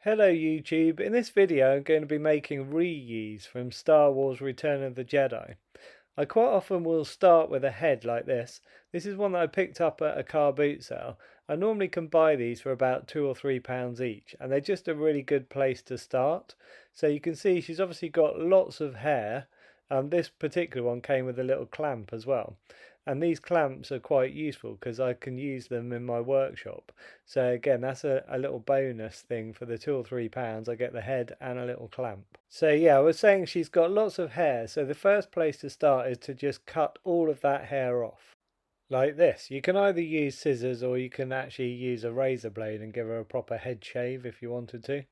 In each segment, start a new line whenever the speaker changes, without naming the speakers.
Hello YouTube, in this video I'm going to be making REE-YEES from Star Wars Return of the Jedi. I quite often will start with a head like this. This is one that I picked up at a car boot sale. I normally can buy these for about £2 or £3 each, and they're just a really good place to start. So you can see she's obviously got lots of hair. This particular one came with a little clamp as well. And these clamps are quite useful because I can use them in my workshop. So again, that's a little bonus thing for the £2 or £3. I get the head and a little clamp. So yeah, I was saying she's got lots of hair. So the first place to start is to just cut all of that hair off. Like this. You can either use scissors or you can actually use a razor blade and give her a proper head shave if you wanted to.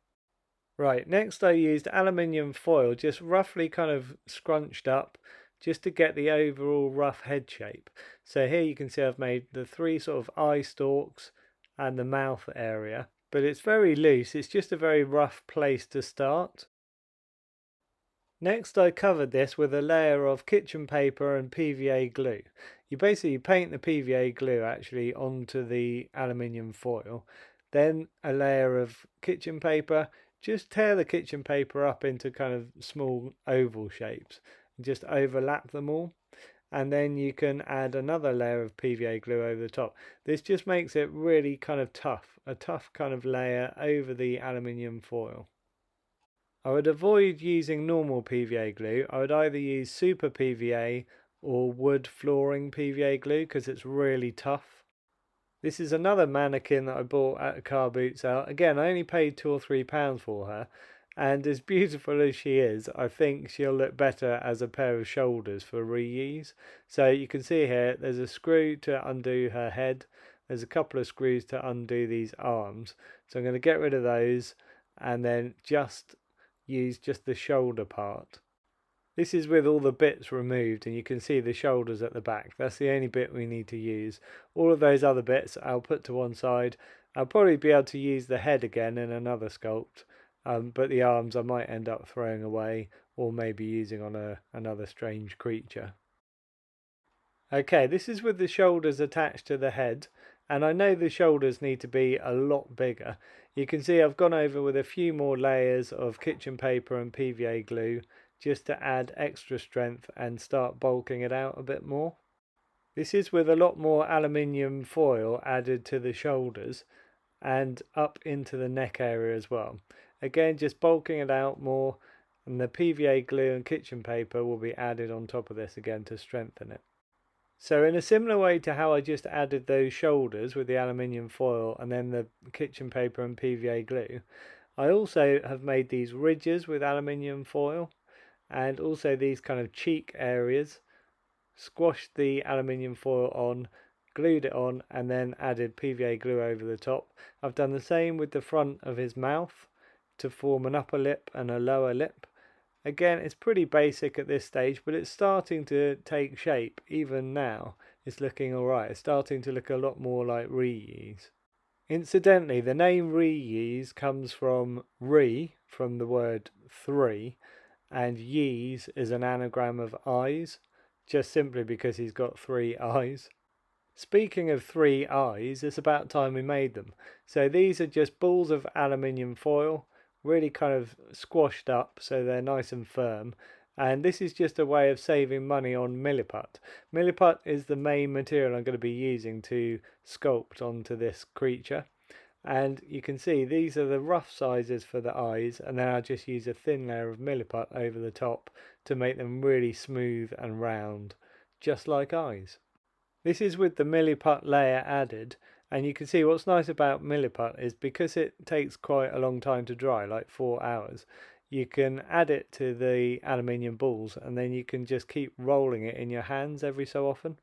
Right, next I used aluminium foil, just roughly kind of scrunched up, just to get the overall rough head shape. So here you can see I've made the three sort of eye stalks and the mouth area, but it's very loose, it's just a very rough place to start. Next I covered this with a layer of kitchen paper and PVA glue. You basically paint the PVA glue actually onto the aluminium foil, then a layer of kitchen paper. Just tear the kitchen paper up into kind of small oval shapes and just overlap them all, and then you can add another layer of PVA glue over the top. This just makes it really kind of tough, a tough kind of layer over the aluminium foil. I would avoid using normal PVA glue. I would either use super PVA or wood flooring PVA glue because it's really tough. This is another mannequin that I bought at a car boot sale. Again, I only paid £2 or £3 for her. And as beautiful as she is, I think she'll look better as a pair of shoulders for REE-YEES. So you can see here, there's a screw to undo her head. There's a couple of screws to undo these arms. So I'm going to get rid of those and then just use just the shoulder part. This is with all the bits removed, and you can see the shoulders at the back. That's the only bit we need to use. All of those other bits I'll put to one side. I'll probably be able to use the head again in another sculpt, but the arms I might end up throwing away or maybe using on another strange creature. Okay, this is with the shoulders attached to the head, and I know the shoulders need to be a lot bigger. You can see I've gone over with a few more layers of kitchen paper and PVA glue just to add extra strength and start bulking it out a bit more. This is with a lot more aluminium foil added to the shoulders and up into the neck area as well. Again, just bulking it out more, and the PVA glue and kitchen paper will be added on top of this again to strengthen it. So in a similar way to how I just added those shoulders with the aluminium foil and then the kitchen paper and PVA glue, I also have made these ridges with aluminium foil and also these kind of cheek areas, squashed the aluminium foil on, glued it on, and then added PVA glue over the top. I've done the same with the front of his mouth to form an upper lip and a lower lip. Again, it's pretty basic at this stage, but it's starting to take shape even now. It's looking alright. It's starting to look a lot more like REE-YEES. Incidentally, the name REE-YEES comes from re, from the word three, and yees is an anagram of eyes, just simply because he's got 3 eyes. Speaking of 3 eyes, it's about time we made them. So these are just balls of aluminium foil, really kind of squashed up so they're nice and firm. And this is just a way of saving money on MILLIPUT. MILLIPUT is the main material I'm going to be using to sculpt onto this creature. And you can see these are the rough sizes for the eyes, and then I'll just use a thin layer of MILLIPUT over the top to make them really smooth and round, just like eyes. This is with the MILLIPUT layer added, and you can see what's nice about MILLIPUT is because it takes quite a long time to dry, like 4 hours, you can add it to the aluminium balls and then you can just keep rolling it in your hands every so often.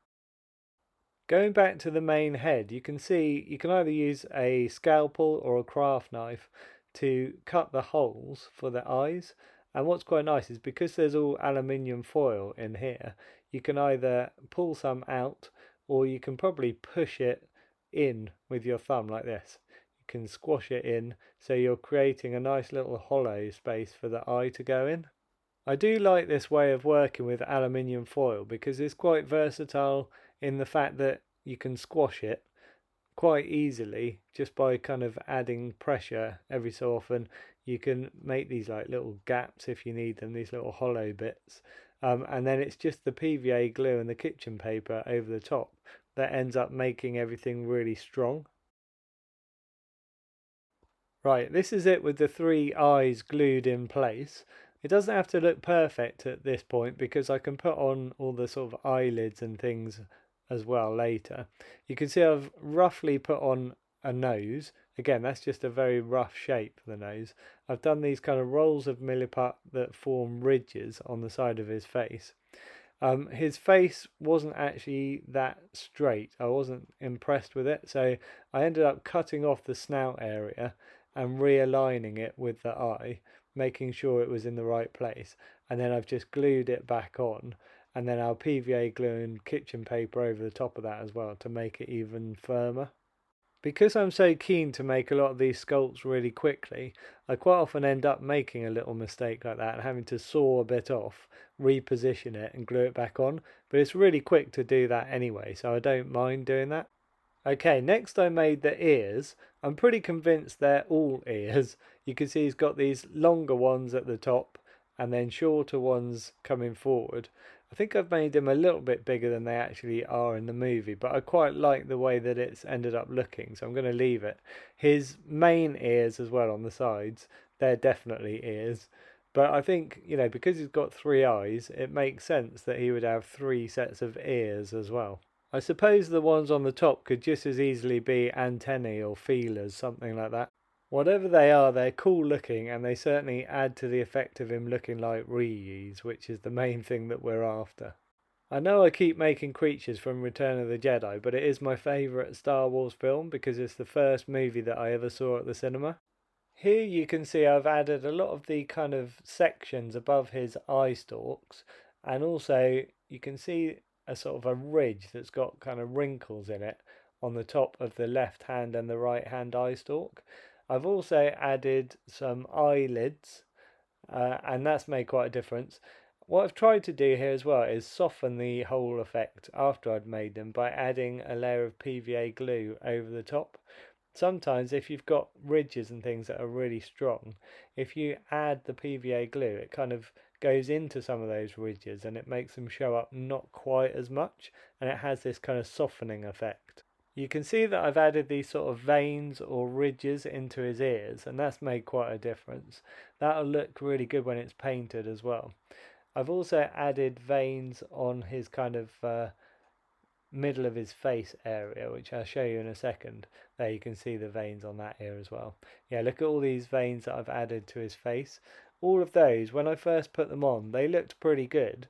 Going back to the main head, you can see you can either use a scalpel or a craft knife to cut the holes for the eyes. And what's quite nice is because there's all aluminium foil in here, you can either pull some out or you can probably push it in with your thumb like this. You can squash it in so you're creating a nice little hollow space for the eye to go in. I do like this way of working with aluminium foil because it's quite versatile in the fact that you can squash it quite easily just by kind of adding pressure every so often. You can make these like little gaps if you need them, these little hollow bits. And then it's just the PVA glue and the kitchen paper over the top that ends up making everything really strong. Right, this is it with the 3 eyes glued in place. It doesn't have to look perfect at this point because I can put on all the sort of eyelids and things as well later. You can see I've roughly put on a nose. Again, that's just a very rough shape for the nose. I've done these kind of rolls of Milliput that form ridges on the side of his face. His face wasn't actually that straight. I wasn't impressed with it, so I ended up cutting off the snout area and realigning it with the eye, making sure it was in the right place. And then I've just glued it back on, and then I'll PVA glue and kitchen paper over the top of that as well to make it even firmer. Because I'm so keen to make a lot of these sculpts really quickly, I quite often end up making a little mistake like that and having to saw a bit off, reposition it and glue it back on. But it's really quick to do that anyway, so I don't mind doing that. Okay, next I made the ears. I'm pretty convinced they're all ears. You can see he's got these longer ones at the top and then shorter ones coming forward. I think I've made them a little bit bigger than they actually are in the movie, but I quite like the way that it's ended up looking, so I'm going to leave it. His main ears as well on the sides, they're definitely ears. But I think, you know, because he's got 3 eyes, it makes sense that he would have 3 sets of ears as well. I suppose the ones on the top could just as easily be antennae or feelers, something like that. Whatever they are, they're cool looking and they certainly add to the effect of him looking like REE-YEES, which is the main thing that we're after. I know I keep making creatures from Return of the Jedi, but it is my favourite Star Wars film because it's the first movie that I ever saw at the cinema. Here you can see I've added a lot of the kind of sections above his eye stalks, and also you can see a sort of a ridge that's got kind of wrinkles in it on the top of the left hand and the right hand eye stalk. I've also added some eyelids, and that's made quite a difference. What I've tried to do here as well is soften the whole effect after I'd made them by adding a layer of PVA glue over the top. Sometimes if you've got ridges and things that are really strong, if you add the PVA glue, it kind of goes into some of those ridges and it makes them show up not quite as much, and it has this kind of softening effect. You can see that I've added these sort of veins or ridges into his ears, and that's made quite a difference. That'll look really good when it's painted as well. I've also added veins on his kind of middle of his face area, which I'll show you in a second. There you can see the veins on that here as well. Yeah, look at all these veins that I've added to his face. All of those, when I first put them on, they looked pretty good.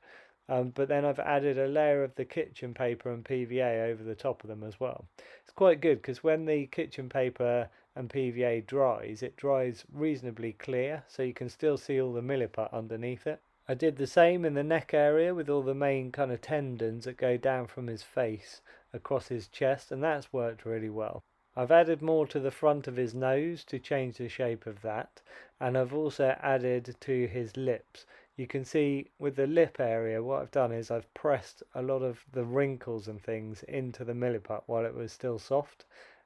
But then I've added a layer of the kitchen paper and PVA over the top of them as well. It's quite good because when the kitchen paper and PVA dries, it dries reasonably clear, so you can still see all the milliput underneath it. I did the same in the neck area with all the main kind of tendons that go down from his face across his chest, and that's worked really well. I've added more to the front of his nose to change the shape of that, and I've also added to his lips. You can see with the lip area, what I've done is I've pressed a lot of the wrinkles and things into the milliput while it was still soft,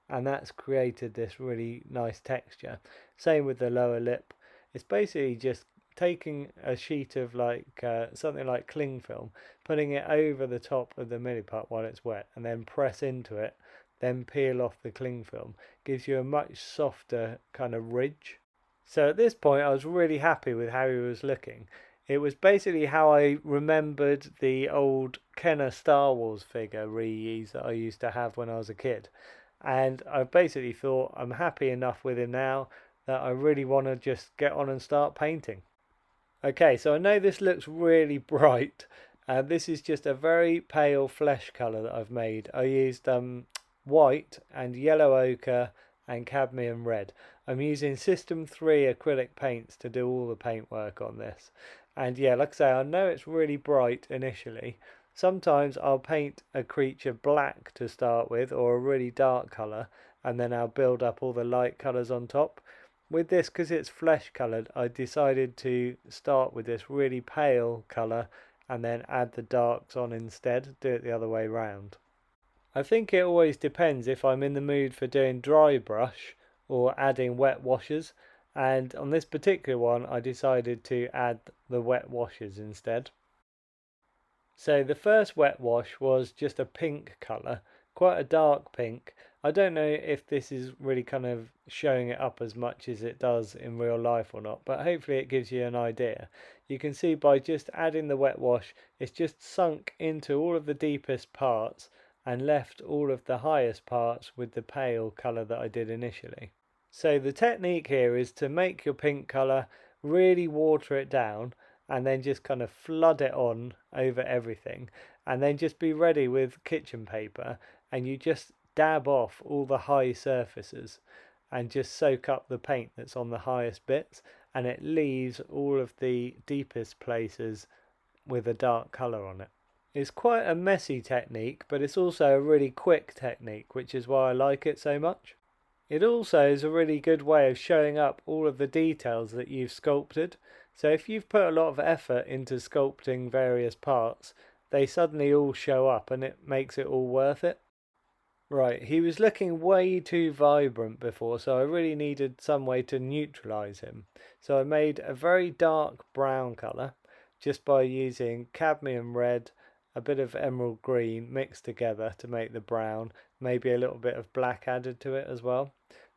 and that's created this really nice texture. Same with the lower lip. It's basically just taking a sheet of something like cling film, putting it over the top of the milliput while it's wet, and then press into it, then peel off the cling film. Gives you a much softer kind of ridge. So at this point I was really happy with how he was looking. It was basically how I remembered the old Kenner Star Wars figure REE-YEES that I used to have when I was a kid. And I basically thought I'm happy enough with him now that I really want to just get on and start painting. Okay, so I know this looks really bright. This is just a very pale flesh colour that I've made. I used white and yellow ochre and cadmium red. I'm using System 3 acrylic paints to do all the paintwork on this. And yeah, like I say, I know it's really bright initially. Sometimes I'll paint a creature black to start with, or a really dark colour, and then I'll build up all the light colours on top. With this, because it's flesh coloured, I decided to start with this really pale colour and then add the darks on instead, do it the other way round. I think it always depends if I'm in the mood for doing dry brush or adding wet washes, and on this particular one I decided to add the wet washes instead. So the first wet wash was just a pink colour, quite a dark pink. I don't know if this is really kind of showing it up as much as it does in real life or not, but hopefully it gives you an idea. You can see by just adding the wet wash, it's just sunk into all of the deepest parts and left all of the highest parts with the pale colour that I did initially. So the technique here is to make your pink colour, really water it down, and then just kind of flood it on over everything, and then just be ready with kitchen paper, and you just dab off all the high surfaces and just soak up the paint that's on the highest bits, and it leaves all of the deepest places with a dark colour on it. It's quite a messy technique, but it's also a really quick technique, which is why I like it so much. It also is a really good way of showing up all of the details that you've sculpted. So if you've put a lot of effort into sculpting various parts, they suddenly all show up and it makes it all worth it. Right, he was looking way too vibrant before, so I really needed some way to neutralize him. So I made a very dark brown colour just by using cadmium red, a bit of emerald green mixed together to make the brown, maybe a little bit of black added to it as well.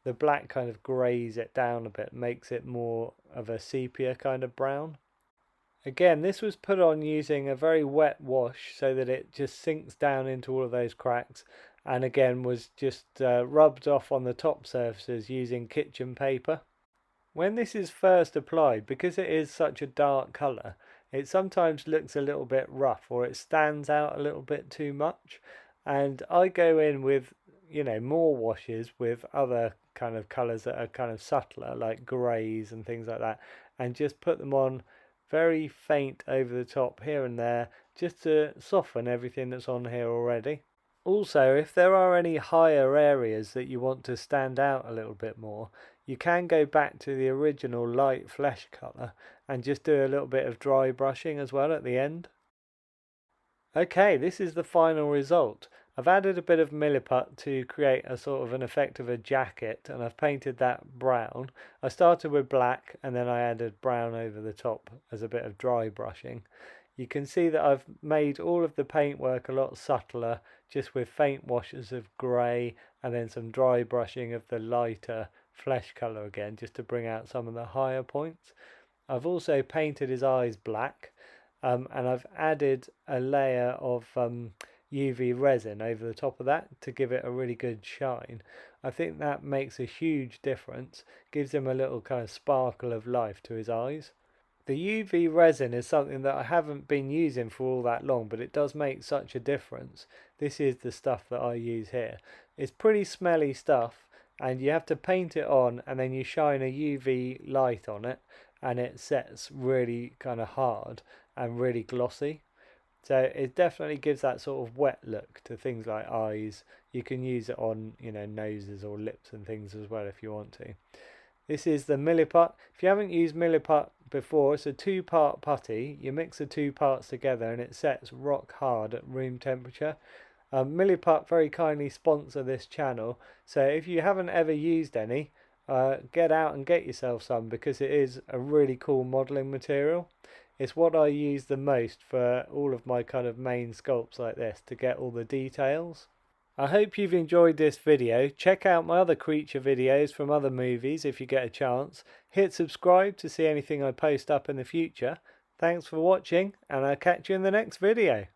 The black kind of greys it down a bit, makes it more of a sepia kind of brown. Again, this was put on using a very wet wash so that it just sinks down into all of those cracks, and again was just rubbed off on the top surfaces using kitchen paper. When this is first applied, because it is such a dark colour, it sometimes looks a little bit rough or it stands out a little bit too much, and I go in with more washes with other kind of colours that are kind of subtler, like greys and things like that, and just put them on very faint over the top here and there, just to soften everything that's on here already. Also, if there are any higher areas that you want to stand out a little bit more, you can go back to the original light flesh colour and just do a little bit of dry brushing as well at the end. Okay, this is the final result. I've added a bit of Milliput to create a sort of an effect of a jacket, and I've painted that brown. I started with black and then I added brown over the top as a bit of dry brushing. You can see that I've made all of the paintwork a lot subtler, just with faint washes of grey and then some dry brushing of the lighter flesh colour again, just to bring out some of the higher points. I've also painted his eyes black, and I've added a layer of UV resin over the top of that to give it a really good shine. I think that makes a huge difference, gives him a little kind of sparkle of life to his eyes. The UV resin is something that I haven't been using for all that long, but it does make such a difference. This is the stuff that I use here. It's pretty smelly stuff, and you have to paint it on and then you shine a UV light on it and it sets really kind of hard and really glossy. So it definitely gives that sort of wet look to things like eyes. You can use it on, noses or lips and things as well if you want to. This is the MILLIPUT. If you haven't used MILLIPUT before, it's a two-part putty. You mix the two parts together and it sets rock hard at room temperature. MILLIPUT very kindly sponsor this channel, so if you haven't ever used any, get out and get yourself some, because it is a really cool modelling material. It's what I use the most for all of my kind of main sculpts like this, to get all the details. I hope you've enjoyed this video. Check out my other creature videos from other movies if you get a chance. Hit subscribe to see anything I post up in the future. Thanks for watching, and I'll catch you in the next video.